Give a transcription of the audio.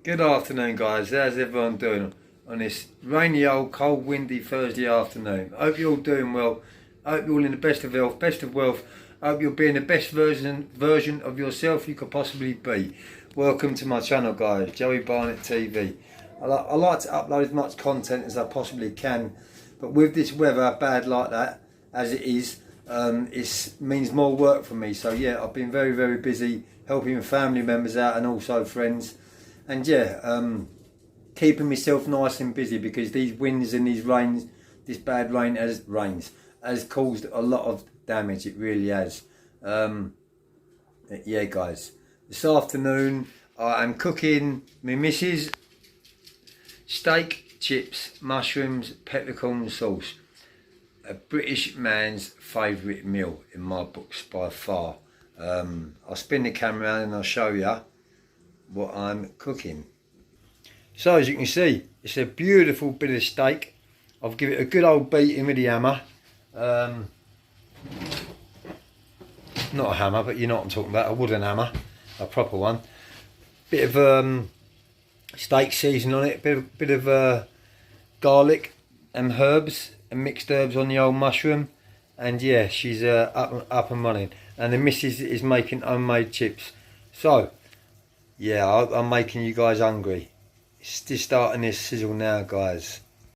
Good afternoon, guys. How's everyone doing on this rainy, old, cold, windy Thursday afternoon? I hope you're all doing well. I hope you're all in the best of health, best of wealth. I hope you're being the best version of yourself you could possibly be. Welcome to my channel, guys. Joey Barnett TV. I like to upload as much content as I possibly can, but with this weather bad like that as it is, it means more work for me. So yeah, I've been very, very busy helping family members out and also friends. And yeah, keeping myself nice and busy because these winds and these rains, this bad rain has caused a lot of damage. It really has. Yeah, guys. This afternoon I am cooking my missus steak, chips, mushrooms, peppercorn sauce. A British man's favourite meal in my books by far. I'll spin the camera around and I'll show you what I'm cooking. So as you can see, it's a beautiful bit of steak. I've given it a good old beating with the hammer. Not a hammer, but you know what I'm talking about, a wooden hammer, a proper one. Bit of steak seasoning on it, bit of garlic and herbs and mixed herbs on the old mushroom. And yeah, she's up and running. And the missus is making homemade chips. So yeah, I'm making you guys hungry. It's just starting this sizzle now, guys.